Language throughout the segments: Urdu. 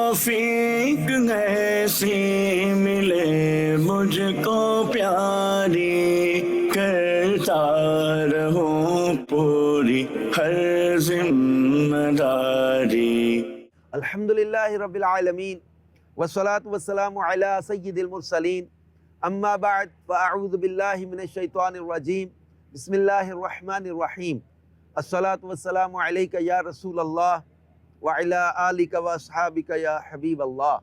توفیق ایسی ملے مجھ کو پیاری، کرتا رہوں پوری ہر ذمہ داری۔ الحمدللہ رب العالمین والصلاة والسلام علی سید المرسلین، اما بعد فاعوذ باللہ من الشیطان الرجیم، بسم اللہ الرحمن الرحیم۔ الصلاة والسلام علیک یا رسول اللہ وعلی آلک واصحابک یا حبیب اللہ۔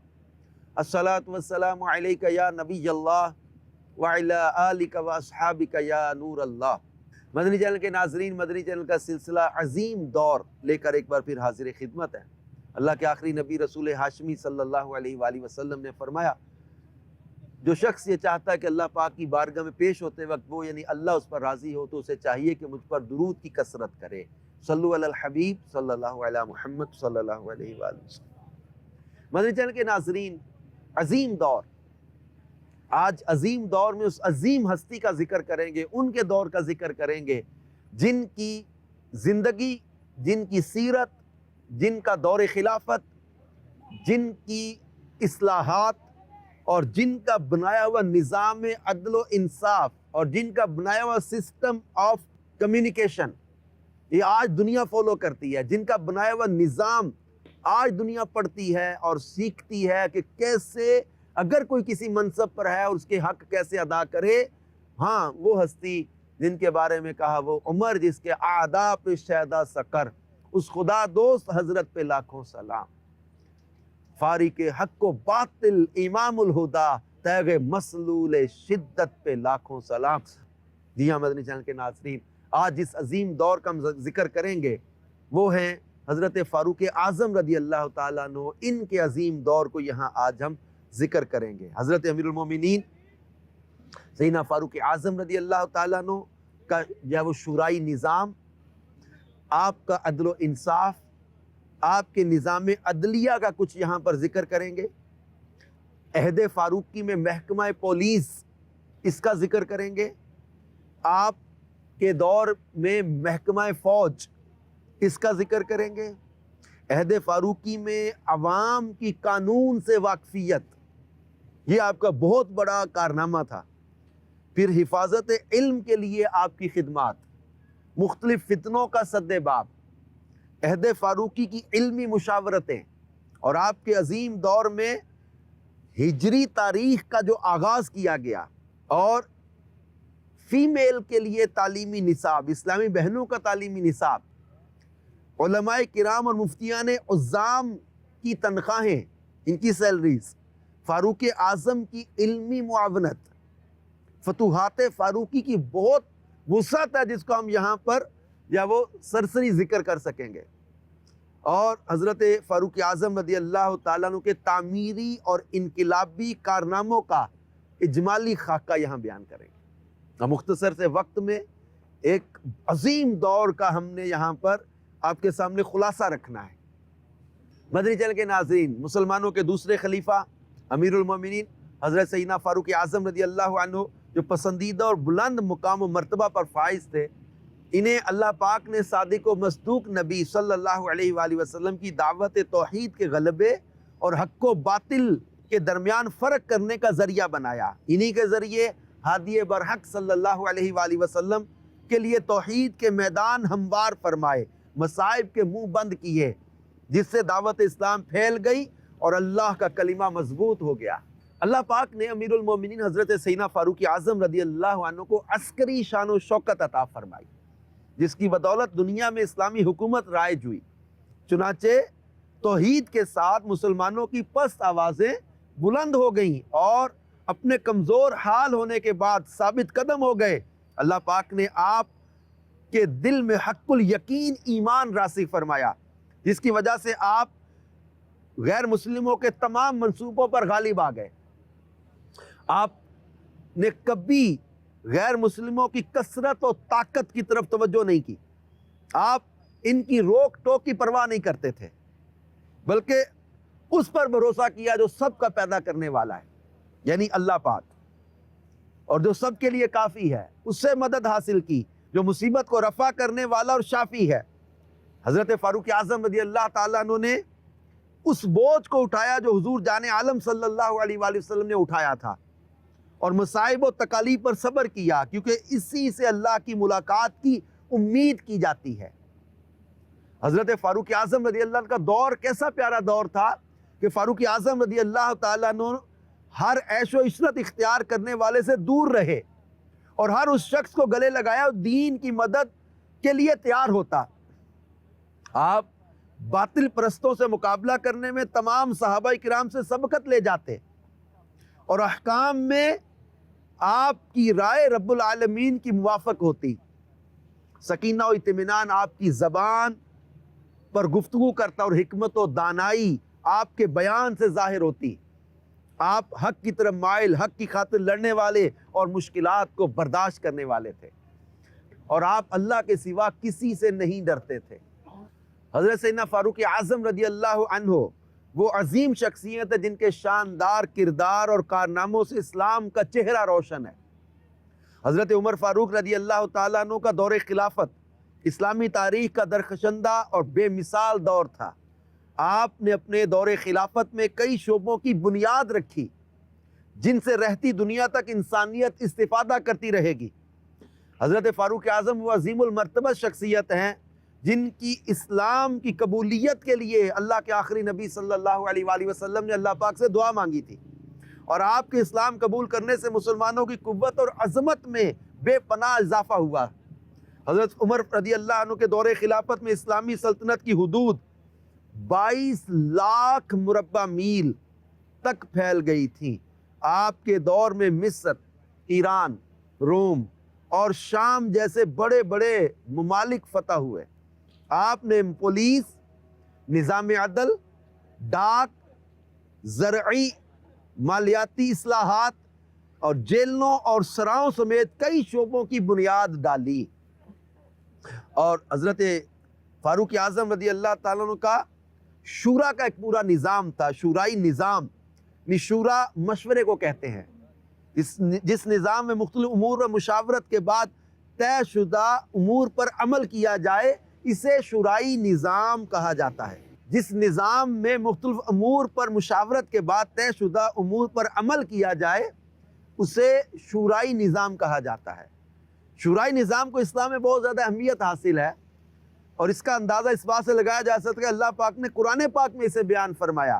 الصلاة والسلام علیک یا نبی اللہ وعلی آلک واصحابک یا نور اللہ۔ مدنی چینل کے ناظرین، مدنی چینل کا سلسلہ عظیم دور لے کر ایک بار پھر حاضر خدمت ہے۔ اللہ کے آخری نبی رسول ہاشمی صلی اللہ علیہ وآلہ وسلم نے فرمایا، جو شخص یہ چاہتا ہے کہ اللہ پاک کی بارگاہ میں پیش ہوتے وقت وہ یعنی اللہ اس پر راضی ہو، تو اسے چاہیے کہ مجھ پر درود کی کثرت کرے۔ صلو علی الحبیب صلی اللہ علیہ محمد صلی اللہ علیہ وآلہ وسلم۔ مدنی چینل کے ناظرین، عظیم دور، آج عظیم دور میں اس عظیم ہستی کا ذکر کریں گے، ان کے دور کا ذکر کریں گے جن کی زندگی، جن کی سیرت، جن کا دور خلافت، جن کی اصلاحات اور جن کا بنایا ہوا نظام عدل و انصاف اور جن کا بنایا ہوا سسٹم آف کمیونیکیشن یہ آج دنیا فالو کرتی ہے، جن کا بنایا ہوا نظام آج دنیا پڑھتی ہے اور سیکھتی ہے کہ کیسے اگر کوئی کسی منصب پر ہے اور اس کے حق کیسے ادا کرے۔ ہاں، وہ ہستی جن کے بارے میں کہا، وہ عمر جس کے اعداء پہ شیدا سکر، اس خدا دوست حضرت پہ لاکھوں سلام، فارق حق و باطل امام الہدا، تیغ مسلول شدت پہ لاکھوں سلام۔ جی ہاں مدنی چینل کے ناظرین، آج جس عظیم دور کا ہم ذکر کریں گے وہ ہیں حضرت فاروق اعظم رضی اللہ تعالیٰ عنہ۔ ان کے عظیم دور کو یہاں آج ہم ذکر کریں گے۔ حضرت امیر المومنین سیدنا فاروق اعظم رضی اللہ تعالیٰ عنہ کا وہ شورائی نظام، آپ کا عدل و انصاف، آپ کے نظام عدلیہ کا کچھ یہاں پر ذکر کریں گے۔ عہد فاروقی میں محکمہ پولیس، اس کا ذکر کریں گے۔ آپ کے دور میں محکمہ فوج، اس کا ذکر کریں گے۔ عہد فاروقی میں عوام کی قانون سے واقفیت، یہ آپ کا بہت بڑا کارنامہ تھا۔ پھر حفاظت علم کے لیے آپ کی خدمات، مختلف فتنوں کا سد باب، عہد فاروقی کی علمی مشاورتیں، اور آپ کے عظیم دور میں ہجری تاریخ کا جو آغاز کیا گیا اور فیمیل کے لیے تعلیمی نصاب، اسلامی بہنوں کا تعلیمی نصاب، علماء کرام اور مفتیان عظام کی تنخواہیں، ان کی سیلریز، فاروق اعظم کی علمی معاونت، فتوحات فاروقی کی بہت وسعت ہے جس کو ہم یہاں پر وہ سرسری ذکر کر سکیں گے۔ اور حضرت فاروق اعظم رضی اللہ تعالیٰ عنہ کے تعمیری اور انقلابی کارناموں کا اجمالی خاکہ یہاں بیان کریں گے۔ مختصر سے وقت میں ایک عظیم دور کا ہم نے یہاں پر آپ کے سامنے خلاصہ رکھنا ہے۔ مدنی چینل کے ناظرین، مسلمانوں کے دوسرے خلیفہ امیر المومنین حضرت سیدنا فاروق اعظم رضی اللہ عنہ، جو پسندیدہ اور بلند مقام و مرتبہ پر فائز تھے، انہیں اللہ پاک نے صادق و مصدوق نبی صلی اللہ علیہ وآلہ وسلم کی دعوت توحید کے غلبے اور حق و باطل کے درمیان فرق کرنے کا ذریعہ بنایا۔ انہی کے ذریعے ہادی برحق صلی اللہ علیہ وآلہ وسلم کے لیے توحید کے میدان ہموار فرمائے، مصائب کے منہ بند کیے، جس سے دعوت اسلام پھیل گئی اور اللہ کا کلمہ مضبوط ہو گیا۔ اللہ پاک نے امیر المومنین حضرت سیدنا فاروق اعظم رضی اللہ عنہ کو عسکری شان و شوکت عطا فرمائی، جس کی بدولت دنیا میں اسلامی حکومت رائج ہوئی۔ چنانچہ توحید کے ساتھ مسلمانوں کی پست آوازیں بلند ہو گئیں اور اپنے کمزور حال ہونے کے بعد ثابت قدم ہو گئے۔ اللہ پاک نے آپ کے دل میں حق الیقین ایمان راسخ فرمایا، جس کی وجہ سے آپ غیر مسلموں کے تمام منصوبوں پر غالب آ گئے۔ آپ نے کبھی غیر مسلموں کی کثرت و طاقت کی طرف توجہ نہیں کی، آپ ان کی روک ٹوک کی پرواہ نہیں کرتے تھے، بلکہ اس پر بھروسہ کیا جو سب کا پیدا کرنے والا ہے، یعنی اللہ پاک، اور جو سب کے لیے کافی ہے، اس سے مدد حاصل کی جو مصیبت کو رفع کرنے والا اور شافی ہے۔ حضرت فاروق اعظم رضی اللہ تعالیٰ عنہ نے اس بوجھ کو اٹھایا جو حضور جان عالم صلی اللہ علیہ وآلہ وسلم نے اٹھایا تھا، اور مصائب و تکالیف پر صبر کیا، کیونکہ اسی سے اللہ کی ملاقات کی امید کی جاتی ہے۔ حضرت فاروق اعظم رضی اللہ عنہ کا دور کیسا پیارا دور تھا کہ فاروق اعظم رضی اللہ تعالیٰ عنہ ہر عیش و عشرت اختیار کرنے والے سے دور رہے، اور ہر اس شخص کو گلے لگایا دین کی مدد کے لیے تیار ہوتا۔ آپ باطل پرستوں سے مقابلہ کرنے میں تمام صحابہ کرام سے سبقت لے جاتے، اور احکام میں آپ کی رائے رب العالمین کی موافق ہوتی۔ سکینہ و اطمینان آپ کی زبان پر گفتگو کرتا، اور حکمت و دانائی آپ کے بیان سے ظاہر ہوتی۔ آپ حق کی طرف مائل، حق کی خاطر لڑنے والے اور مشکلات کو برداشت کرنے والے تھے، اور آپ اللہ کے سوا کسی سے نہیں ڈرتے تھے۔ حضرت سیدنا فاروق اعظم رضی اللہ عنہ وہ عظیم شخصیت ہے جن کے شاندار کردار اور کارناموں سے اسلام کا چہرہ روشن ہے۔ حضرت عمر فاروق رضی اللہ تعالیٰ عنہ کا دور خلافت اسلامی تاریخ کا درخشندہ اور بے مثال دور تھا۔ آپ نے اپنے دور خلافت میں کئی شعبوں کی بنیاد رکھی جن سے رہتی دنیا تک انسانیت استفادہ کرتی رہے گی۔ حضرت فاروق اعظم وہ عظیم المرتبہ شخصیت ہیں جن کی اسلام کی قبولیت کے لیے اللہ کے آخری نبی صلی اللہ علیہ وآلہ وسلم نے اللہ پاک سے دعا مانگی تھی، اور آپ کے اسلام قبول کرنے سے مسلمانوں کی قوت اور عظمت میں بے پناہ اضافہ ہوا۔ حضرت عمر رضی اللہ عنہ کے دور خلافت میں اسلامی سلطنت کی حدود 22 لاکھ مربع میل تک پھیل گئی تھی۔ آپ کے دور میں مصر، ایران، روم اور شام جیسے بڑے بڑے ممالک فتح ہوئے۔ آپ نے پولیس، نظام عدل، ڈاک، زرعی، مالیاتی اصلاحات اور جیلوں اور سراؤں سمیت کئی شعبوں کی بنیاد ڈالی۔ اور حضرت فاروق اعظم رضی اللہ تعالیٰ عنہ کا شورا کا ایک پورا نظام تھا، شورائی نظام۔ شورا مشورے کو کہتے ہیں، جس نظام میں مختلف امور و مشاورت کے بعد طے شدہ امور پر عمل کیا جائے اسے شورائی نظام کہا جاتا ہے۔ جس نظام میں مختلف امور پر مشاورت کے بعد طے شدہ امور پر عمل کیا جائے اسے شورائی نظام کہا جاتا ہے۔ شورائی نظام کو اسلام میں بہت زیادہ اہمیت حاصل ہے، اور اس کا اندازہ اس بات سے لگایا جا سکتا ہے کہ اللہ پاک نے قرآن پاک میں اسے بیان فرمایا۔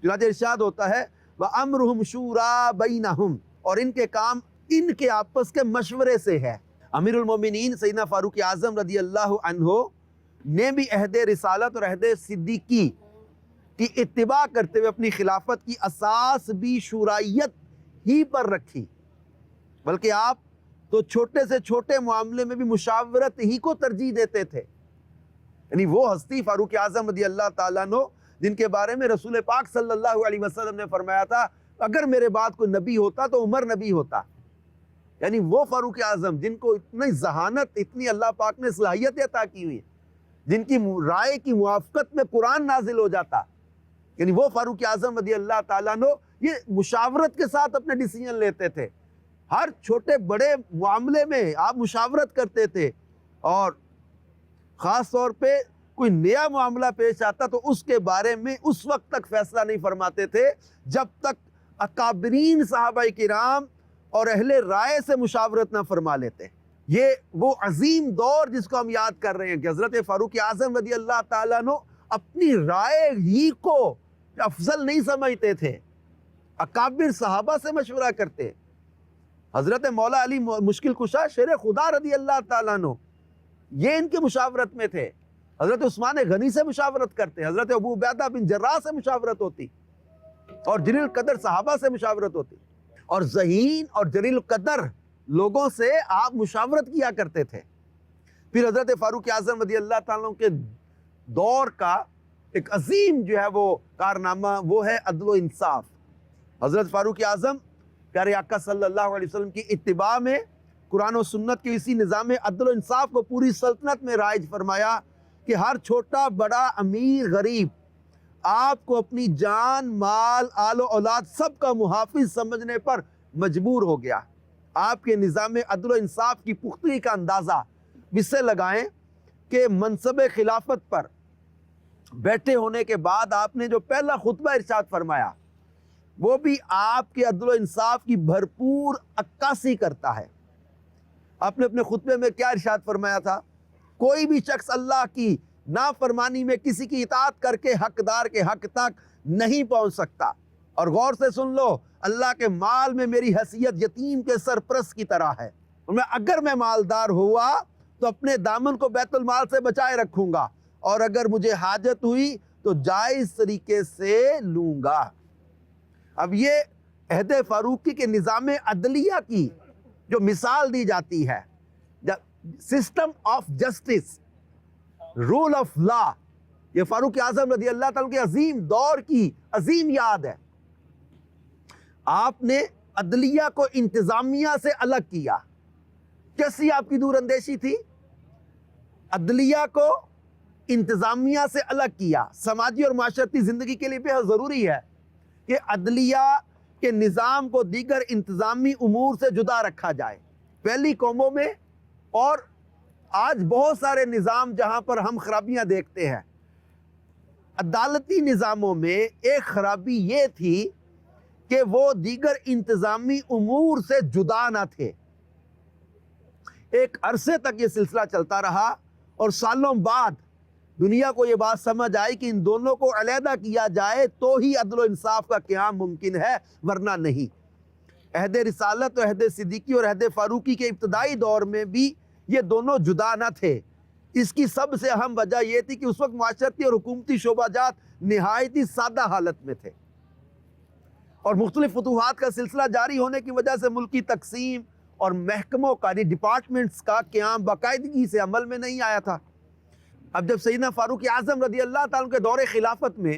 چنانچہ ارشاد ہوتا ہے وَأَمْرُهُمْ شُورَا بَيْنَهُمْ، اور ان کے کام ان کے آپس کے مشورے سے ہے۔ امیر المومنین سیدنا فاروق اعظم رضی اللہ عنہ نے بھی عہد رسالت اور عہد صدیقی کی اتباع کرتے ہوئے اپنی خلافت کی اساس بھی شورائیت ہی پر رکھی، بلکہ آپ تو چھوٹے سے چھوٹے معاملے میں بھی مشاورت ہی کو ترجیح دیتے تھے۔ یعنی وہ ہستی فاروق اعظم رضی اللہ تعالیٰ عنہ جن کے بارے میں رسول پاک صلی اللہ علیہ وسلم نے فرمایا تھا اگر میرے بعد کوئی نبی ہوتا تو عمر نبی ہوتا۔ یعنی وہ فاروق اعظم جن کو اتنی ذہانت، اتنی اللہ پاک نے صلاحیت عطا کی ہوئی، جن کی رائے کی موافقت میں قرآن نازل ہو جاتا، یعنی وہ فاروق اعظم رضی اللہ تعالیٰ عنہ یہ مشاورت کے ساتھ اپنے ڈیسیجن لیتے تھے۔ ہر چھوٹے بڑے معاملے میں آپ مشاورت کرتے تھے، اور خاص طور پہ کوئی نیا معاملہ پیش آتا تو اس کے بارے میں اس وقت تک فیصلہ نہیں فرماتے تھے جب تک اکابرین صحابہ کرام اور اہل رائے سے مشاورت نہ فرما لیتے۔ یہ وہ عظیم دور جس کو ہم یاد کر رہے ہیں کہ حضرت فاروق اعظم رضی اللہ تعالیٰ عنہ اپنی رائے ہی کو افضل نہیں سمجھتے تھے، اکابر صحابہ سے مشورہ کرتے۔ حضرت مولا علی مشکل کشا شیر خدا رضی اللہ تعالیٰ عنہ یہ ان کے مشاورت میں تھے۔ حضرت عثمان غنی سے مشاورت کرتے، حضرت ابو عبیدہ بن جراح سے مشاورت ہوتی، اور جلیل القدر صحابہ سے مشاورت ہوتی، اور ذہین اور جلیل القدر لوگوں سے آپ مشاورت کیا کرتے تھے۔ پھر حضرت فاروق اعظم رضی اللہ تعالیٰ کے دور کا ایک عظیم جو ہے وہ کارنامہ وہ ہے عدل و انصاف۔ حضرت فاروق اعظم پیارے آقا صلی اللہ علیہ وسلم کی اتباع میں قرآن و سنت کے اسی نظام عدل و انصاف کو پوری سلطنت میں رائج فرمایا کہ ہر چھوٹا بڑا امیر غریب آپ کو اپنی جان، مال، آل و اولاد سب کا محافظ سمجھنے پر مجبور ہو گیا۔ آپ کے نظام عدل و انصاف کی پختگی کا اندازہ اس سے لگائیں کہ منصب خلافت پر بیٹھے ہونے کے بعد آپ نے جو پہلا خطبہ ارشاد فرمایا وہ بھی آپ کے عدل و انصاف کی بھرپور عکاسی کرتا ہے۔ آپ نے اپنے خطبے میں کیا ارشاد فرمایا تھا؟ کوئی بھی شخص اللہ کی نافرمانی میں کسی کی اطاعت کر کے حقدار کے حق تک نہیں پہنچ سکتا۔ اور غور سے سن لو، اللہ کے مال میں میری حیثیت یتیم کے سرپرست کی طرح ہے۔ اگر میں مالدار ہوا تو اپنے دامن کو بیت المال سے بچائے رکھوں گا، اور اگر مجھے حاجت ہوئی تو جائز طریقے سے لوں گا۔ اب یہ عہد فاروقی کے نظام عدلیہ کی جو مثال دی جاتی ہے، system of justice, rule of law, یہ فاروق اعظم رضی اللہ تعالیٰ کے عظیم دور کی عظیم یاد ہے۔ آپ نے عدلیہ کو انتظامیہ سے الگ کیا۔ کیسی آپ کی دور اندیشی تھی؟ عدلیہ کو انتظامیہ سے الگ کیا۔ سماجی اور معاشرتی زندگی کے لیے بہت ضروری ہے کہ عدلیہ کے نظام کو دیگر انتظامی امور سے جدا رکھا جائے۔ پہلی قوموں میں اور آج بہت سارے نظام جہاں پر ہم خرابیاں دیکھتے ہیں، عدالتی نظاموں میں ایک خرابی یہ تھی کہ وہ دیگر انتظامی امور سے جدا نہ تھے۔ ایک عرصے تک یہ سلسلہ چلتا رہا اور سالوں بعد دنیا کو یہ بات سمجھ آئی کہ ان دونوں کو علیحدہ کیا جائے تو ہی عدل و انصاف کا قیام ممکن ہے، ورنہ نہیں۔ عہد رسالت اور عہد صدیقی اور عہد فاروقی کے ابتدائی دور میں بھی یہ دونوں جدا نہ تھے۔ اس کی سب سے اہم وجہ یہ تھی کہ اس وقت معاشرتی اور حکومتی شعبہ جات نہایت ہی سادہ حالت میں تھے، اور مختلف فتوحات کا سلسلہ جاری ہونے کی وجہ سے ملکی تقسیم اور محکموں کا ڈپارٹمنٹس کا قیام باقاعدگی سے عمل میں نہیں آیا تھا۔ اب جب سیدنا فاروق اعظم رضی اللہ تعالیٰ کے دور خلافت میں،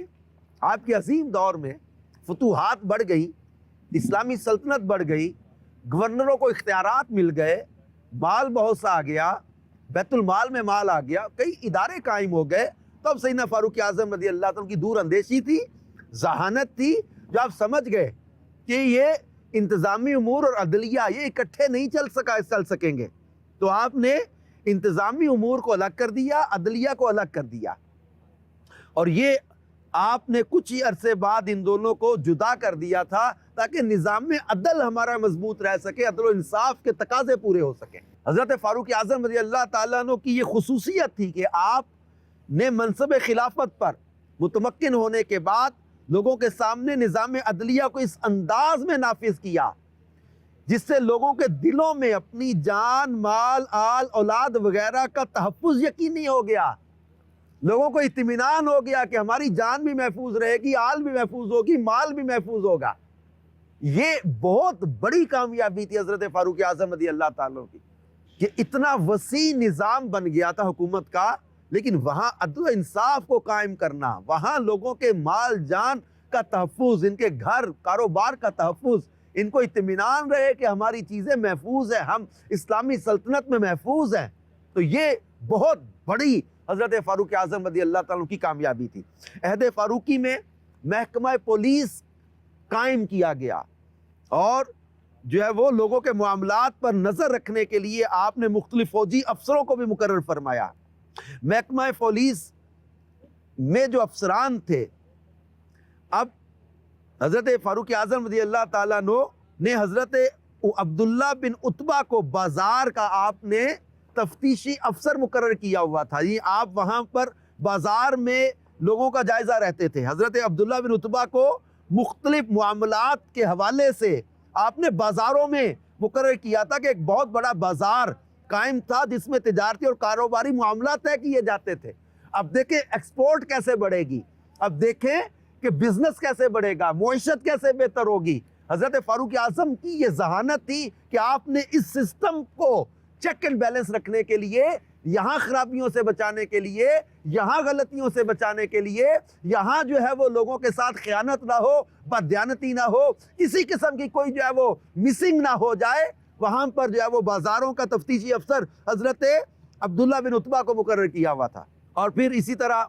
آپ کے عظیم دور میں فتوحات بڑھ گئی، اسلامی سلطنت بڑھ گئی، گورنروں کو اختیارات مل گئے، مال بہت سا آ گیا، بیت المال میں مال آ گیا، کئی ادارے قائم ہو گئے، تب سیدنا فاروق اعظم رضی اللہ تعالیٰ کی دور اندیشی تھی، ذہانت تھی، جو آپ سمجھ گئے کہ یہ انتظامی امور اور عدلیہ یہ اکٹھے نہیں چل سکیں گے، تو آپ نے انتظامی امور کو الگ کر دیا، عدلیہ کو الگ کر دیا، اور یہ آپ نے کچھ ہی عرصے بعد ان دونوں کو جدا کر دیا تھا تاکہ نظام عدل ہمارا مضبوط رہ سکے، عدل و انصاف کے تقاضے پورے ہو سکیں۔ حضرت فاروق اعظم رضی اللہ تعالیٰ عنہ کی یہ خصوصیت تھی کہ آپ نے منصب خلافت پر متمکن ہونے کے بعد لوگوں کے سامنے نظام عدلیہ کو اس انداز میں نافذ کیا جس سے لوگوں کے دلوں میں اپنی جان، مال، آل، اولاد وغیرہ کا تحفظ یقینی ہو گیا۔ لوگوں کو اطمینان ہو گیا کہ ہماری جان بھی محفوظ رہے گی، آل بھی محفوظ ہوگی، مال بھی محفوظ ہوگا۔ یہ بہت بڑی کامیابی تھی حضرت فاروق اعظم رضی اللہ تعالیٰ کی، کہ اتنا وسیع نظام بن گیا تھا حکومت کا، لیکن وہاں عدل و انصاف کو قائم کرنا، وہاں لوگوں کے مال جان کا تحفظ، ان کے گھر کاروبار کا تحفظ، ان کو اطمینان رہے کہ ہماری چیزیں محفوظ ہیں، ہم اسلامی سلطنت میں محفوظ ہیں، تو یہ بہت بڑی حضرت فاروق اعظم رضی اللہ تعالیٰ کی کامیابی تھی۔ عہد فاروقی میں محکمہ پولیس قائم کیا گیا، اور جو ہے وہ لوگوں کے معاملات پر نظر رکھنے کے لیے آپ نے مختلف فوجی افسروں کو بھی مقرر فرمایا۔ محکمہ پولیس میں جو افسران تھے، اب حضرت فاروق اعظم رضی اللہ تعالیٰ عنہ نے حضرت عبداللہ بن عتبہ کو بازار کا آپ نے تفتیشی افسر مقرر کیا ہوا تھا، یہ آپ وہاں پر بازار میں لوگوں کا جائزہ رہتے تھے۔ حضرت عبداللہ بن عتبہ کو مختلف معاملات کے حوالے سے آپ نے بازاروں میں مقرر کیا تھا کہ ایک بہت بڑا بازار قائم تھا جس میں تجارتی اور کاروباری معاملات طے کیے جاتے تھے۔ اب دیکھیں ایکسپورٹ کیسے بڑھے گی، اب دیکھیں کہ بزنس کیسے بڑھے گا، معیشت کیسے بہتر ہوگی۔ حضرت فاروق اعظم کی یہ ذہانت تھی کہ آپ نے اس سسٹم کو چیک اینڈ بیلنس رکھنے کے لیے، یہاں خرابیوں سے بچانے کے لیے، یہاں غلطیوں سے بچانے کے لیے، یہاں جو ہے وہ لوگوں کے ساتھ خیانت نہ ہو، بددیانتی نہ ہو، کسی قسم کی کوئی جو ہے وہ مسنگ نہ ہو جائے، وہاں پر جو ہے وہ بازاروں کا تفتیشی افسر حضرت عبداللہ بن عتبہ کو مقرر کیا ہوا تھا۔ اور پھر اسی طرح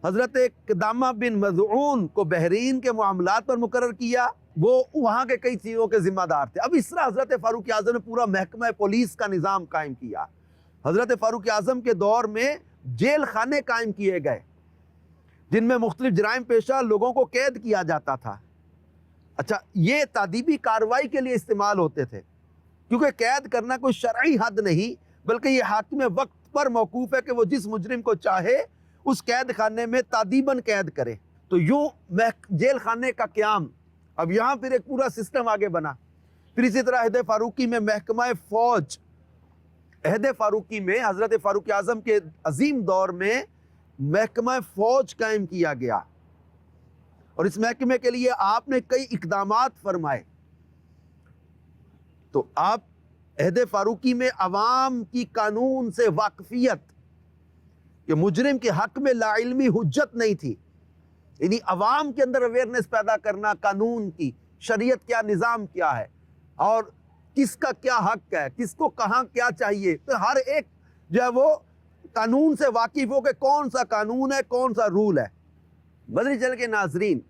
حضرت قدامہ بن مذعون کو بحرین کے معاملات پر مقرر کیا، وہ وہاں کے کئی چیزوں کے ذمہ دار تھے۔ اب اس طرح حضرت فاروق اعظم نے پورا محکمہ پولیس کا نظام قائم کیا۔ حضرت فاروق اعظم کے دور میں جیل خانے قائم کیے گئے، جن میں مختلف جرائم پیشہ لوگوں کو قید کیا جاتا تھا۔ اچھا، یہ تادیبی کارروائی کے لیے استعمال ہوتے تھے، کیونکہ قید کرنا کوئی شرعی حد نہیں، بلکہ یہ حاکم وقت پر موقوف ہے کہ وہ جس مجرم کو چاہے اس قید خانے میں تادیباً قید کرے۔ تو یوں جیل خانے کا قیام، اب یہاں پھر ایک پورا سسٹم آگے بنا۔ پھر اسی طرح عہد فاروقی میں محکمہ فوج، عہد فاروقی میں حضرت فاروق اعظم کے عظیم دور میں محکمہ فوج قائم کیا گیا، اور اس محکمے کے لیے آپ نے کئی اقدامات فرمائے۔ تو آپ عہد فاروقی میں عوام کی قانون سے واقفیت، کہ مجرم کے حق میں لا علمی حجت نہیں تھی، یعنی عوام کے اندر اویئرنیس پیدا کرنا قانون کی، شریعت کیا، نظام کیا ہے، اور کس کا کیا حق ہے، کس کو کہاں کیا چاہیے، تو ہر ایک جو ہے وہ قانون سے واقف ہو کہ کون سا قانون ہے، کون سا رول ہے۔ بدری چل کے ناظرین،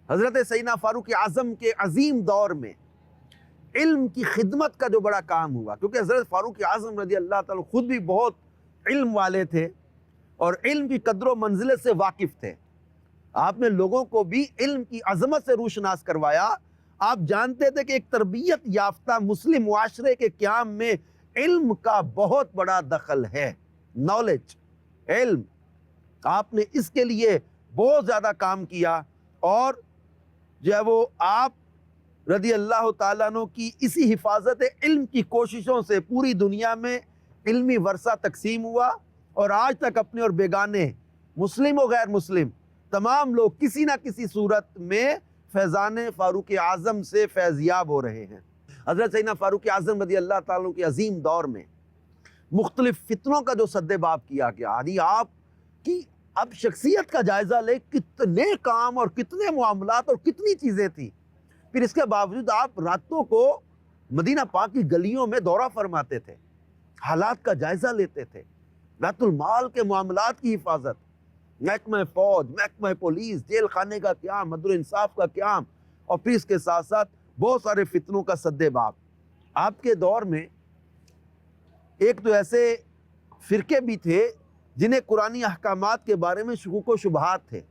حضرت سیدنا فاروق اعظم کے عظیم دور میں علم کی خدمت کا جو بڑا کام ہوا، کیونکہ حضرت فاروق اعظم رضی اللہ تعالیٰ خود بھی بہت علم والے تھے اور علم کی قدر و منزلت سے واقف تھے۔ آپ نے لوگوں کو بھی علم کی عظمت سے روشناس کروایا۔ آپ جانتے تھے کہ ایک تربیت یافتہ مسلم معاشرے کے قیام میں علم کا بہت بڑا دخل ہے، نالج، علم۔ آپ نے اس کے لیے بہت زیادہ کام کیا، اور جو ہے وہ آپ رضی اللہ تعالیٰ عنہ کی اسی حفاظت علم کی کوششوں سے پوری دنیا میں علمی ورثہ تقسیم ہوا، اور آج تک اپنے اور بیگانے، مسلم و غیر مسلم، تمام لوگ کسی نہ کسی صورت میں فیضان فاروق اعظم سے فیضیاب ہو رہے ہیں۔ حضرت سیدنا فاروق اعظم رضی اللہ تعالیٰ کے عظیم دور میں مختلف فتنوں کا جو سد باب کیا گیا، یعنی آپ کی اب شخصیت کا جائزہ لے، کتنے کام اور کتنے معاملات اور کتنی چیزیں تھیں، پھر اس کے باوجود آپ راتوں کو مدینہ پاک کی گلیوں میں دورہ فرماتے تھے، حالات کا جائزہ لیتے تھے، بیت المال کے معاملات کی حفاظت، محکمہ فوج، محکمہ پولیس، جیل خانے کا قیام، عدل و انصاف کا قیام، اور پھر اس کے ساتھ ساتھ بہت سارے فتنوں کا سد باب۔ آپ کے دور میں ایک تو ایسے فرقے بھی تھے جنہیں قرآنی احکامات کے بارے میں شکوک و شبہات تھے،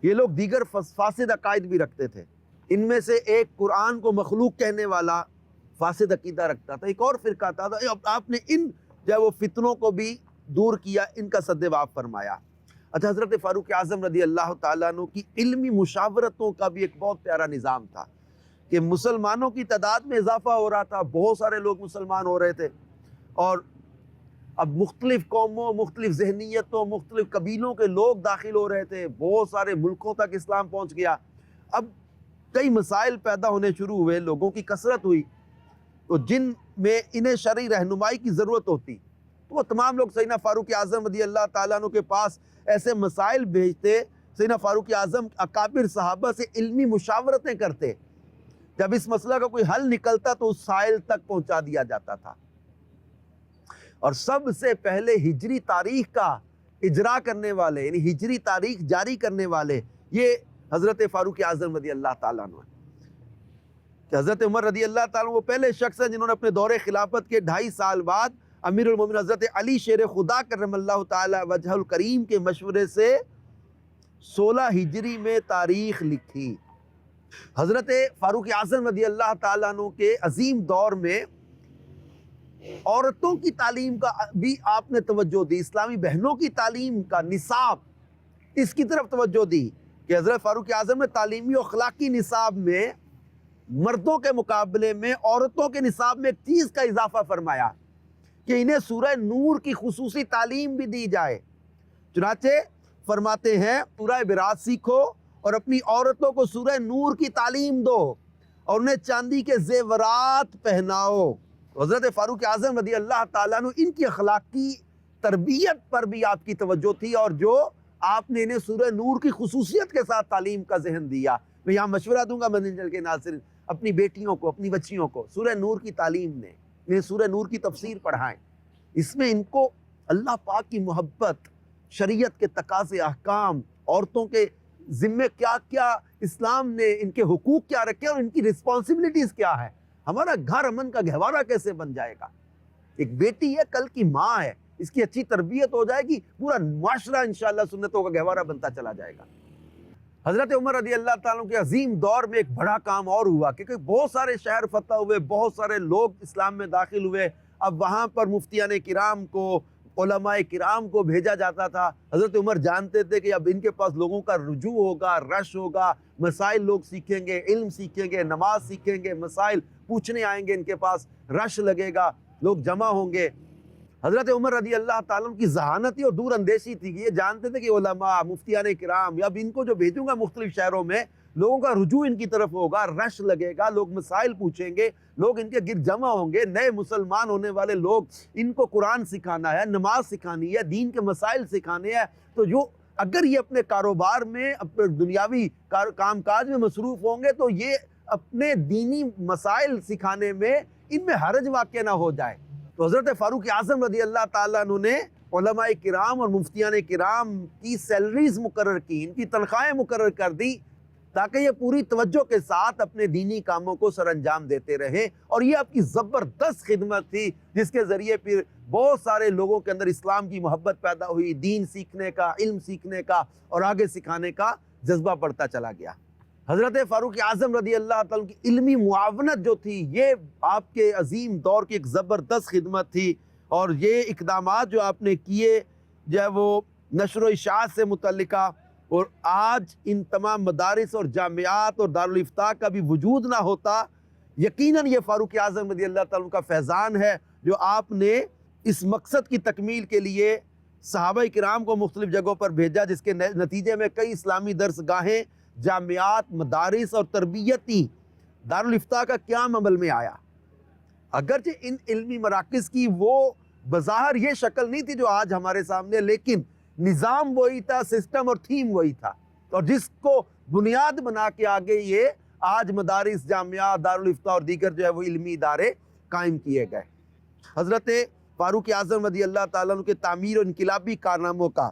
یہ لوگ دیگر فاسد عقائد بھی رکھتے تھے۔ ان میں سے ایک قرآن کو مخلوق کہنے والا فاسد عقیدہ رکھتا تھا، ایک اور فرقہ تھا۔ آپ نے ان جو ہے وہ فتنوں کو بھی دور کیا، ان کا سد باب فرمایا۔ اچھا، حضرت فاروق اعظم رضی اللہ تعالیٰ عنہ کی علمی مشاورتوں کا بھی ایک بہت پیارا نظام تھا، کہ مسلمانوں کی تعداد میں اضافہ ہو رہا تھا، بہت سارے لوگ مسلمان ہو رہے تھے، اور اب مختلف قوموں، مختلف ذہنیتوں، مختلف قبیلوں کے لوگ داخل ہو رہے تھے، بہت سارے ملکوں تک اسلام پہنچ گیا۔ اب کئی مسائل پیدا ہونے شروع ہوئے، لوگوں کی کثرت ہوئی، تو جن میں انہیں شرعی رہنمائی کی ضرورت ہوتی، تو وہ تمام لوگ سیدنا فاروق اعظم رضی اللہ تعالیٰ عنہ کے پاس ایسے مسائل بھیجتے۔ سیدنا فاروق اعظم اکابر صحابہ سے علمی مشاورتیں کرتے، جب اس مسئلہ کا کوئی حل نکلتا تو اس سائل تک پہنچا دیا جاتا تھا۔ اور سب سے پہلے ہجری تاریخ کا اجرا کرنے والے، یعنی ہجری تاریخ جاری کرنے والے، یہ حضرت فاروق اعظم رضی اللہ تعالیٰ عنہ ہیں۔ کہ حضرت عمر رضی اللہ تعالیٰ عنہ وہ پہلے شخص ہیں جنہوں نے اپنے دور خلافت کے 2.5 سال بعد امیر المومنین حضرت علی شیر خدا کرم اللہ تعالی وجہ الکریم کے مشورے سے 16 ہجری میں تاریخ لکھی۔ حضرت فاروق اعظم رضی اللہ تعالیٰ عنہ کے عظیم دور میں عورتوں کی تعلیم کا بھی آپ نے توجہ دی، اسلامی بہنوں کی تعلیم کا نصاب، اس کی طرف توجہ دی، کہ حضرت فاروق اعظم نے تعلیمی و اخلاقی نصاب میں مردوں کے مقابلے میں عورتوں کے نصاب میں ایک چیز کا اضافہ فرمایا، کہ انہیں سورہ نور کی خصوصی تعلیم بھی دی جائے۔ چنانچہ فرماتے ہیں سورہ برات سیکھو اور اپنی عورتوں کو سورہ نور کی تعلیم دو اور انہیں چاندی کے زیورات پہناؤ۔ حضرت فاروق اعظم رضی اللہ تعالیٰ عنہ ان کی اخلاقی تربیت پر بھی آپ کی توجہ تھی، اور جو آپ نے انہیں سورہ نور کی خصوصیت کے ساتھ تعلیم کا ذہن دیا۔ میں یہاں مشورہ دوں گا مدنی کے ناظرین، اپنی بیٹیوں کو، اپنی بچیوں کو سورہ نور کی تعلیم دیں، انہیں سورہ نور کی تفسیر پڑھائیں، اس میں ان کو اللہ پاک کی محبت، شریعت کے تقاضے، احکام، عورتوں کے ذمے کیا کیا اسلام نے ان کے حقوق کیا رکھے اور ان کی رسپانسبلٹیز کیا ہے، ہمارا گھر امن کا گہوارہ کیسے بن جائے گا۔ ایک بیٹی ہے، کل کی ماں ہے، اس کی اچھی تربیت ہو جائے گی، پورا معاشرہ انشاءاللہ سنتوں کا گہوارہ بنتا چلا جائے گا۔ حضرت عمر رضی اللہ تعالیٰ کے عظیم دور میں ایک بڑا کام اور ہوا، کیونکہ بہت سارے شہر فتح ہوئے، بہت سارے لوگ اسلام میں داخل ہوئے۔ اب وہاں پر مفتیان کرام کو، علماء کرام کو بھیجا جاتا تھا۔ حضرت عمر جانتے تھے کہ اب ان کے پاس لوگوں کا رجوع ہوگا، رش ہوگا، مسائل لوگ سیکھیں گے، علم سیکھیں گے، نماز سیکھیں گے، مسائل پوچھنے آئیں گے، ان کے پاس رش لگے گا، لوگ جمع ہوں گے۔ حضرت عمر رضی اللہ تعالیٰ کی ذہانتی اور دور اندیشی تھی کہ یہ جانتے تھے کہ علماء، مفتیان کرام، اب ان کو جو بھیجوں گا مختلف شہروں میں، لوگوں کا رجوع ان کی طرف ہوگا، رش لگے گا، لوگ مسائل پوچھیں گے، لوگ ان کے گرد جمع ہوں گے، نئے مسلمان ہونے والے لوگ، ان کو قرآن سکھانا ہے، نماز سکھانی ہے، دین کے مسائل سکھانے ہیں۔ تو جو اگر یہ اپنے کاروبار میں، اپنے دنیاوی کام کاج میں مصروف ہوں گے تو یہ اپنے دینی مسائل سکھانے میں ان میں حرج واقع نہ ہو جائے۔ تو حضرت فاروق اعظم رضی اللہ تعالیٰ عنہ نے علماء کرام اور مفتیان کرام کی سیلریز مقرر کی، ان کی تنخواہیں مقرر کر دی، تاکہ یہ پوری توجہ کے ساتھ اپنے دینی کاموں کو سر انجام دیتے رہیں۔ اور یہ آپ کی زبردست خدمت تھی، جس کے ذریعے پھر بہت سارے لوگوں کے اندر اسلام کی محبت پیدا ہوئی، دین سیکھنے کا، علم سیکھنے کا اور آگے سکھانے کا جذبہ بڑھتا چلا گیا۔ حضرت فاروق اعظم رضی اللہ تعالیٰ کی علمی معاونت جو تھی، یہ آپ کے عظیم دور کی ایک زبردست خدمت تھی۔ اور یہ اقدامات جو آپ نے کیے، جو ہے وہ نشر و اشاعت سے متعلقہ، اور آج ان تمام مدارس اور جامعات اور دارالافتاء کا بھی وجود نہ ہوتا، یقیناً یہ فاروق اعظم رضی اللہ تعالیٰ کا فیضان ہے جو آپ نے اس مقصد کی تکمیل کے لیے صحابہ کرام کو مختلف جگہوں پر بھیجا، جس کے نتیجے میں کئی اسلامی درس گاہیں، جامعات، مدارس اور تربیتی دارالافتاء کا قیام عمل میں آیا۔ اگرچہ ان علمی مراکز کی وہ بظاہر یہ شکل نہیں تھی جو آج ہمارے سامنے، لیکن نظام وہی تھا، سسٹم اور تھیم وہی تھا، اور جس کو بنیاد بنا کے آگے یہ آج مدارس، جامعات، دارالافتاء اور دیگر جو ہے وہ علمی ادارے قائم کیے گئے۔ حضرت فاروق اعظم رضی اللہ تعالیٰ عنہ کے تعمیر و انقلابی کارناموں کا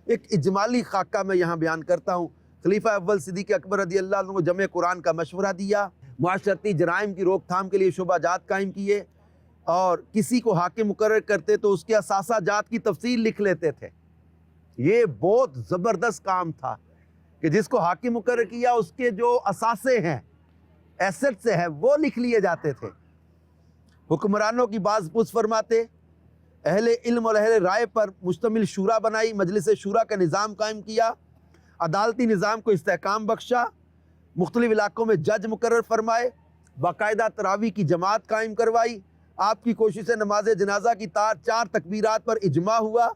ایک اجمالی خاکہ میں یہاں بیان کرتا ہوں۔ خلیفہ اول صدیق اکبر رضی اللہ عنہ کو جمع قرآن کا مشورہ دیا، معاشرتی جرائم کی روک تھام کے لیے شعبہ جات قائم کیے، اور کسی کو حاکم مقرر کرتے تو اس کے اثاثہ جات کی تفصیل لکھ لیتے تھے۔ یہ بہت زبردست کام تھا کہ جس کو حاکم مقرر کیا، اس کے جو اثاثے ہیں، ایسٹس ہیں، وہ لکھ لیے جاتے تھے۔ حکمرانوں کی باز پرس فرماتے، اہل علم اور اہل رائے پر مشتمل شورا بنائی، مجلس شورا کا نظام قائم کیا، عدالتی نظام کو استحکام بخشا، مختلف علاقوں میں جج مقرر فرمائے، باقاعدہ تراویح کی جماعت قائم کروائی۔ آپ کی کوشش سے نماز جنازہ کی 4 تکبیرات پر اجماع ہوا،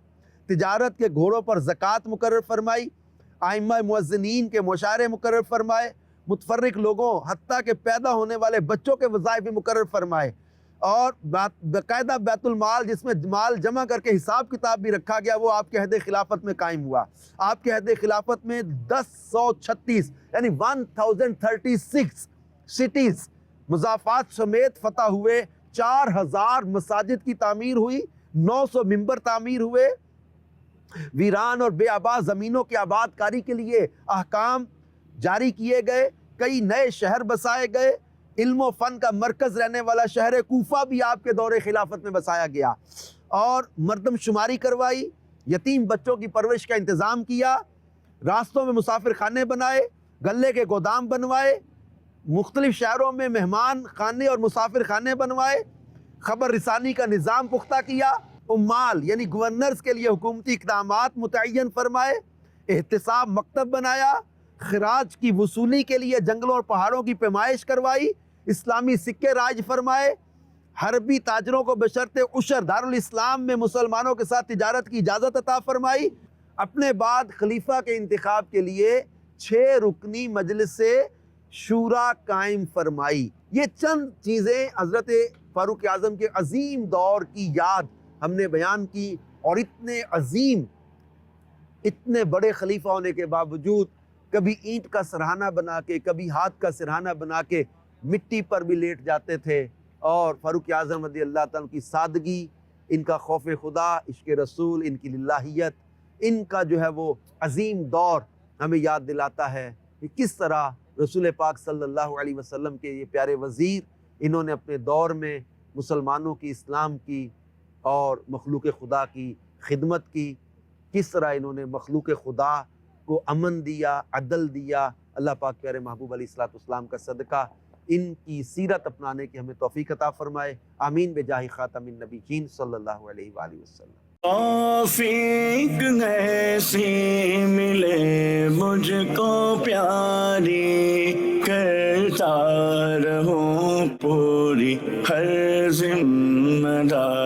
تجارت کے گھوڑوں پر زکوٰۃ مقرر فرمائی، ائمہ مؤذنین کے مشاعرے مقرر فرمائے، متفرق لوگوں حتیٰ کہ پیدا ہونے والے بچوں کے وظائف بھی مقرر فرمائے، اور باقاعدہ بیت المال جس میں مال جمع کر کے حساب کتاب بھی رکھا گیا، وہ آپ کے عہد خلافت میں قائم ہوا۔ آپ کے عہد خلافت میں 1036 یعنی 1036 سٹیز مضافات سمیت فتح ہوئے، 4000 مساجد کی تعمیر ہوئی، 900 ممبر تعمیر ہوئے، ویران اور بے آباد زمینوں کی آباد کاری کے لیے احکام جاری کیے گئے، کئی نئے شہر بسائے گئے، علم و فن کا مرکز رہنے والا شہر کوفہ بھی آپ کے دور خلافت میں بسایا گیا، اور مردم شماری کروائی، یتیم بچوں کی پرورش کا انتظام کیا، راستوں میں مسافر خانے بنائے، غلے کے گودام بنوائے، مختلف شہروں میں مہمان خانے اور مسافر خانے بنوائے، خبر رسانی کا نظام پختہ کیا، عمال یعنی گورنرز کے لیے حکومتی اقدامات متعین فرمائے، احتساب مکتب بنایا، خراج کی وصولی کے لیے جنگلوں اور پہاڑوں کی پیمائش کروائی، اسلامی سکے رائج فرمائے، حربی تاجروں کو بشرط عشر دارالاسلام میں مسلمانوں کے ساتھ تجارت کی اجازت عطا فرمائی۔ اپنے بعد خلیفہ کے انتخاب کے لیے 6 رکنی مجلس شورا قائم فرمائی۔ یہ چند چیزیں حضرت فاروق اعظم کے عظیم دور کی یاد ہم نے بیان کی، اور اتنے عظیم، اتنے بڑے خلیفہ ہونے کے باوجود کبھی اینٹ کا سرہانہ بنا کے، کبھی ہاتھ کا سرہانہ بنا کے مٹی پر بھی لیٹ جاتے تھے۔ اور فاروق اعظم رضی اللہ تعالیٰ کی سادگی، ان کا خوف خدا، عشق رسول، ان کی للہیت، ان کا جو ہے وہ عظیم دور ہمیں یاد دلاتا ہے کہ کس طرح رسول پاک صلی اللہ علیہ وسلم کے یہ پیارے وزیر، انہوں نے اپنے دور میں مسلمانوں کی، اسلام کی اور مخلوق خدا کی خدمت کی، کس طرح انہوں نے مخلوق خدا کو امن دیا، عدل دیا۔ اللہ پاک پیارے محبوب علیہ الصلوۃ والسلام کا صدقہ ان کی سیرت اپنانے کی ہمیں توفیق عطا فرمائے، آمین بجاہ خاتم النبیین صلی اللہ علیہ وآلہ وسلم۔ توفیق ایسی ملے مجھ کو پیاری، کرتا رہوں پوری ہر ذمہ داری۔